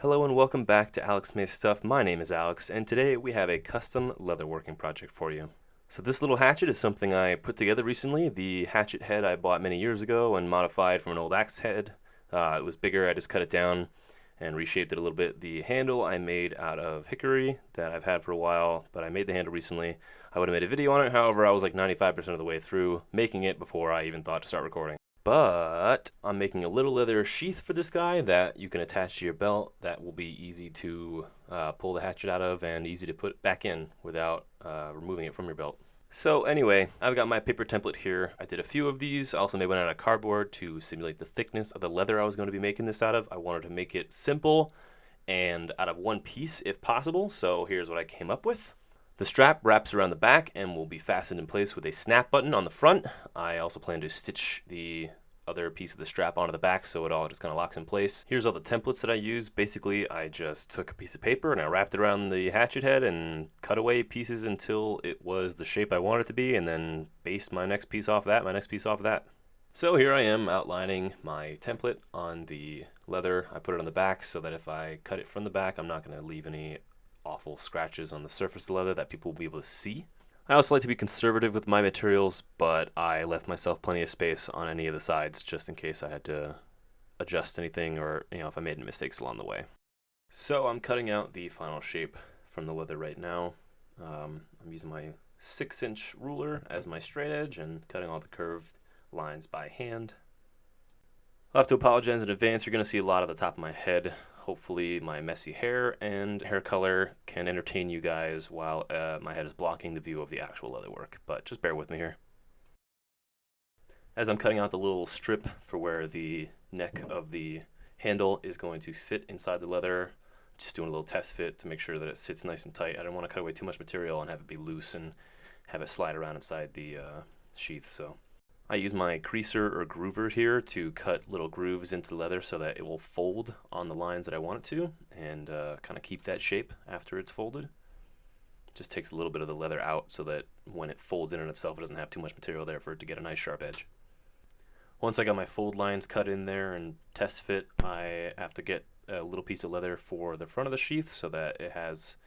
Hello and welcome back to Alex Makes Stuff. My name is Alex, and today we have a custom leatherworking project for you. So this little hatchet is something I put together recently. The hatchet head I bought many years ago and modified from an old axe head. It was bigger, I just cut it down and reshaped it a little bit. The handle I made out of hickory that I've had for a while, but I made the handle recently. I would have made a video on it, however, I was like 95% of the way through making it before I even thought to start recording. But I'm making a little leather sheath for this guy that you can attach to your belt that will be easy to pull the hatchet out of and easy to put back in without removing it from your belt. So anyway, I've got my paper template here. I did a few of these. I also made one out of cardboard to simulate the thickness of the leather I was going to be making this out of. I wanted to make it simple and out of one piece if possible. So here's what I came up with. The strap wraps around the back and will be fastened in place with a snap button on the front. I also plan to stitch the other piece of the strap onto the back so it all just kind of locks in place. Here's all the templates that I use. Basically, I just took a piece of paper and I wrapped it around the hatchet head and cut away pieces until it was the shape I wanted it to be, and then based my next piece off that, So here I am outlining my template on the leather. I put it on the back so that if I cut it from the back, I'm not going to leave any awful scratches on the surface of the leather that people will be able to see. I also like to be conservative with my materials, but I left myself plenty of space on any of the sides just in case I had to adjust anything or, if I made any mistakes along the way. So I'm cutting out the final shape from the leather right now. I'm using my 6-inch ruler as my straight edge and cutting all the curved lines by hand. I'll have to apologize in advance. You're going to see a lot of the top of my head. Hopefully my messy hair and hair color can entertain you guys while my head is blocking the view of the actual leatherwork, but just bear with me here. As I'm cutting out the little strip for where the neck of the handle is going to sit inside the leather, just doing a little test fit to make sure that it sits nice and tight. I don't want to cut away too much material and have it be loose and have it slide around inside the sheath, so I use my creaser or groover here to cut little grooves into the leather so that it will fold on the lines that I want it to and kind of keep that shape after it's folded. It just takes a little bit of the leather out so that when it folds in on itself, it doesn't have too much material there for it to get a nice sharp edge. Once I got my fold lines cut in there and test fit, I have to get a little piece of leather for the front of the sheath so that it has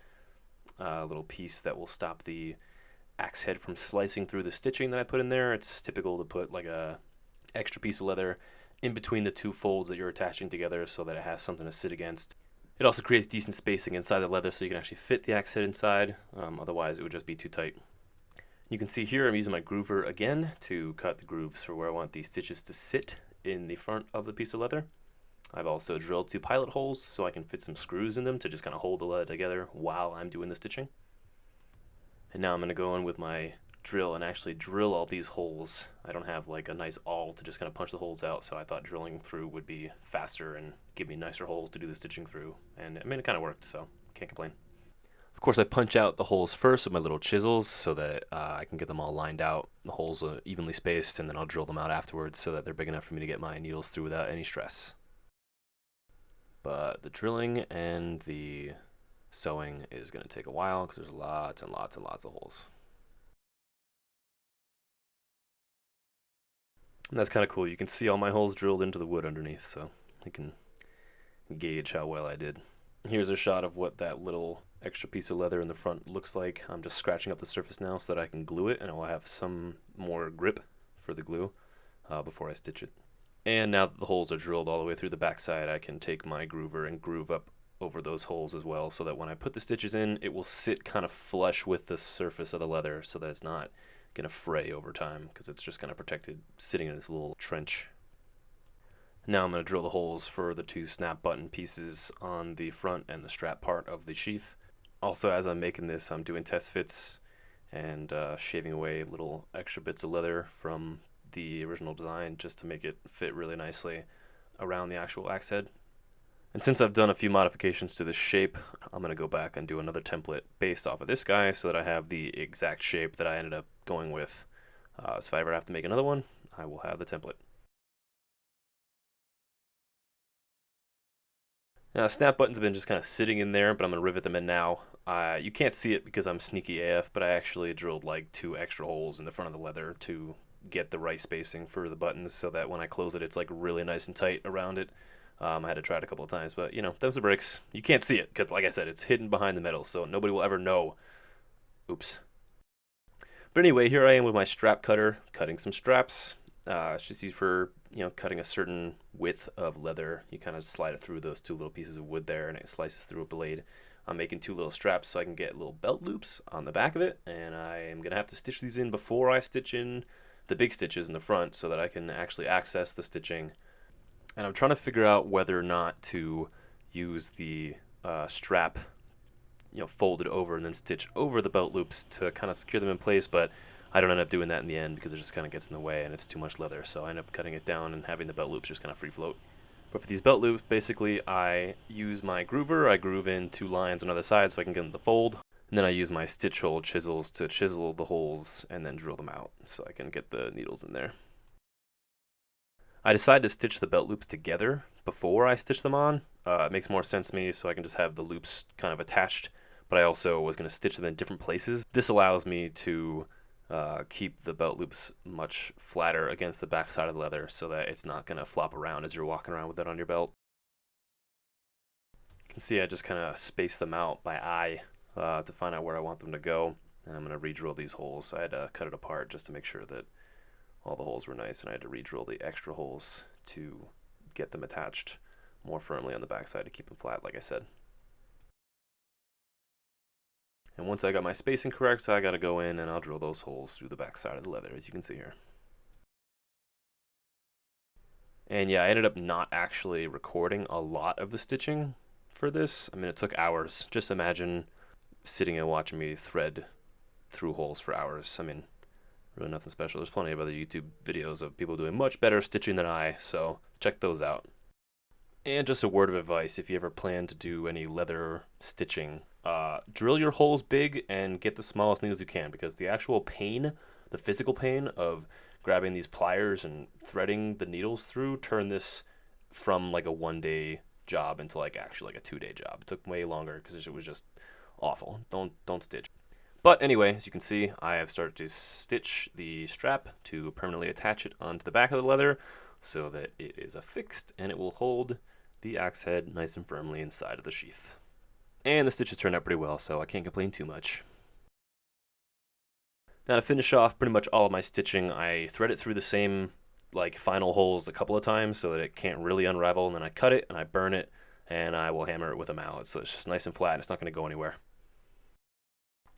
a little piece that will stop the axe head from slicing through the stitching that I put in there. It's typical to put like a extra piece of leather in between the two folds that you're attaching together so that it has something to sit against. It also creates decent spacing inside the leather so you can actually fit the axe head inside. Otherwise it would just be too tight. You can see here I'm using my groover again to cut the grooves for where I want these stitches to sit in the front of the piece of leather. I've also drilled 2 pilot holes so I can fit some screws in them to just kind of hold the leather together while I'm doing the stitching. And now I'm going to go in with my drill and actually drill all these holes. I don't have like a nice awl to just kind of punch the holes out, so I thought drilling through would be faster and give me nicer holes to do the stitching through. And I mean, it kind of worked, so can't complain. Of course, I punch out the holes first with my little chisels so that I can get them all lined out. The holes are evenly spaced, and then I'll drill them out afterwards so that they're big enough for me to get my needles through without any stress. But the drilling and the sewing is going to take a while because there's lots and lots and lots of holes. And that's kind of cool. You can see all my holes drilled into the wood underneath, so you can gauge how well I did. Here's a shot of what that little extra piece of leather in the front looks like. I'm just scratching up the surface now so that I can glue it, and I will have some more grip for the glue before I stitch it. And now that the holes are drilled all the way through the backside, I can take my groover and groove up over those holes as well so that when I put the stitches in, it will sit kind of flush with the surface of the leather so that it's not going to fray over time because it's just kind of protected sitting in this little trench. Now I'm going to drill the holes for the 2 snap button pieces on the front and the strap part of the sheath. Also, as I'm making this, I'm doing test fits and shaving away little extra bits of leather from the original design just to make it fit really nicely around the actual axe head. And since I've done a few modifications to this shape, I'm going to go back and do another template based off of this guy so that I have the exact shape that I ended up going with. So if I ever have to make another one, I will have the template. Now, snap buttons have been just kind of sitting in there, but I'm going to rivet them in now. You can't see it because I'm sneaky AF, but I actually drilled like 2 extra holes in the front of the leather to get the right spacing for the buttons so that when I close it, it's like really nice and tight around it. I had to try it a couple of times, but you know, them's the breaks. You can't see it because, like I said, it's hidden behind the metal, so nobody will ever know. Oops. But anyway, here I am with my strap cutter, cutting some straps. It's just used for, you know, cutting a certain width of leather. You kind of slide it through those two little pieces of wood there, and it slices through a blade. I'm making two little straps so I can get little belt loops on the back of it, and I am going to have to stitch these in before I stitch in the big stitches in the front so that I can actually access the stitching. And I'm trying to figure out whether or not to use the strap, you know, folded over and then stitch over the belt loops to kind of secure them in place, but I don't end up doing that in the end because it just kind of gets in the way and it's too much leather, so I end up cutting it down and having the belt loops just kind of free float. But for these belt loops, basically I use my groover. I groove in 2 lines on either side so I can get them to fold, and then I use my stitch hole chisels to chisel the holes and then drill them out so I can get the needles in there. I decided to stitch the belt loops together before I stitch them on. It makes more sense to me, so I can just have the loops kind of attached, but I also was going to stitch them in different places. This allows me to keep the belt loops much flatter against the back side of the leather so that it's not going to flop around as you're walking around with it on your belt. You can see I just kind of space them out by eye to find out where I want them to go, and I'm going to re-drill these holes. I had to cut it apart just to make sure that all the holes were nice, and I had to re-drill the extra holes to get them attached more firmly on the back side to keep them flat, like I said. And once I got my spacing correct, I got to go in and I'll drill those holes through the back side of the leather, as you can see here. And yeah, I ended up not actually recording a lot of the stitching for this. I mean, it took hours. Just imagine sitting and watching me thread through holes for hours. I mean, really nothing special. There's plenty of other YouTube videos of people doing much better stitching than I, so check those out. And just a word of advice, if you ever plan to do any leather stitching, drill your holes big and get the smallest needles you can, because the actual pain, the physical pain of grabbing these pliers and threading the needles through, turn this from like a 1-day job into like actually like a 2-day job. It took way longer because it was just awful. Don't stitch. But anyway, as you can see, I have started to stitch the strap to permanently attach it onto the back of the leather so that it is affixed and it will hold the axe head nice and firmly inside of the sheath. And the stitches turned out pretty well, so I can't complain too much. Now to finish off pretty much all of my stitching, I thread it through the same like final holes a couple of times so that it can't really unravel, and then I cut it and I burn it and I will hammer it with a mallet so it's just nice and flat and it's not going to go anywhere.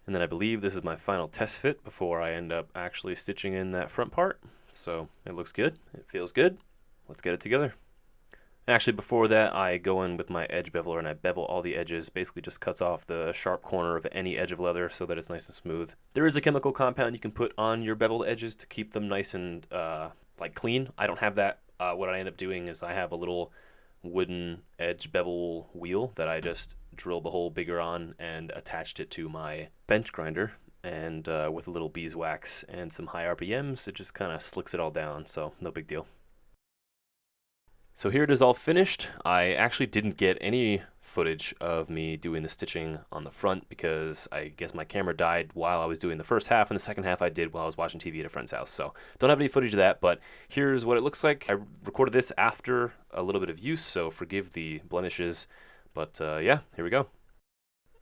And then I believe this is my final test fit before I end up actually stitching in that front part. So it looks good, it feels good. Let's get it together. Actually, before that, I go in with my edge beveler and I bevel all the edges. Basically just cuts off the sharp corner of any edge of leather so that it's nice and smooth. There is a chemical compound you can put on your beveled edges to keep them nice and like clean. I don't have that. What I end up doing is I have a little wooden edge bevel wheel that I just drilled the hole bigger on and attached it to my bench grinder, and with a little beeswax and some high RPMs, it just kind of slicks it all down, so no big deal. So here it is all finished. I actually didn't get any footage of me doing the stitching on the front because I guess my camera died while I was doing the first half, and the second half I did while I was watching TV at a friend's house. So don't have any footage of that, but here's what it looks like. I recorded this after a little bit of use, so forgive the blemishes, but yeah, here we go.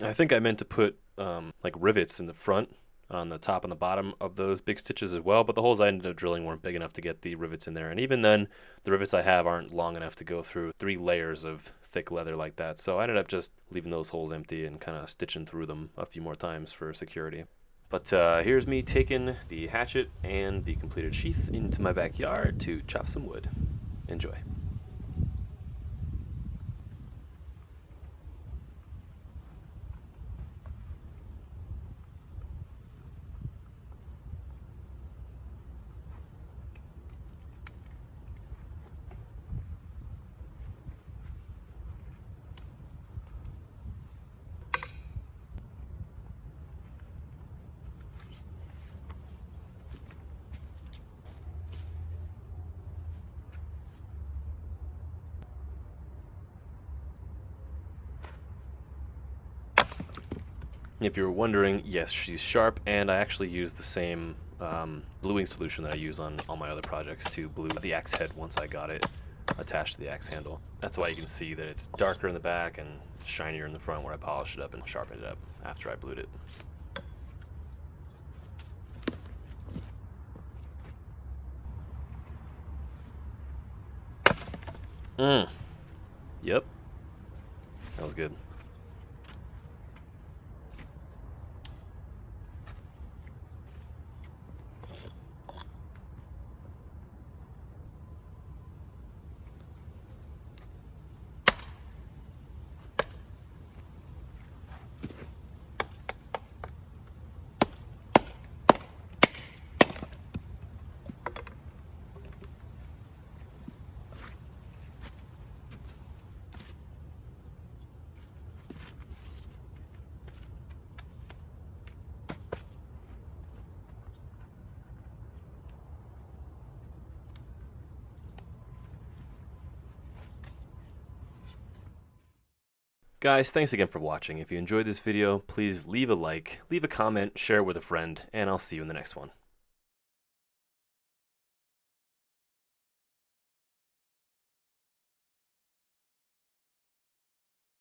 I think I meant to put like rivets in the front on the top and the bottom of those big stitches as well, but the holes I ended up drilling weren't big enough to get the rivets in there, and even then the rivets I have aren't long enough to go through 3 layers of thick leather like that, so I ended up just leaving those holes empty and kind of stitching through them a few more times for security. But here's me taking the hatchet and the completed sheath into my backyard to chop some wood. Enjoy. If you're wondering, yes, she's sharp, and I actually use the same bluing solution that I use on all my other projects to blue the axe head once I got it attached to the axe handle. That's why you can see that it's darker in the back and shinier in the front where I polished it up and sharpened it up after I blued it. Yep. That was good. Guys, thanks again for watching. If you enjoyed this video, please leave a like, leave a comment, share it with a friend, and I'll see you in the next one.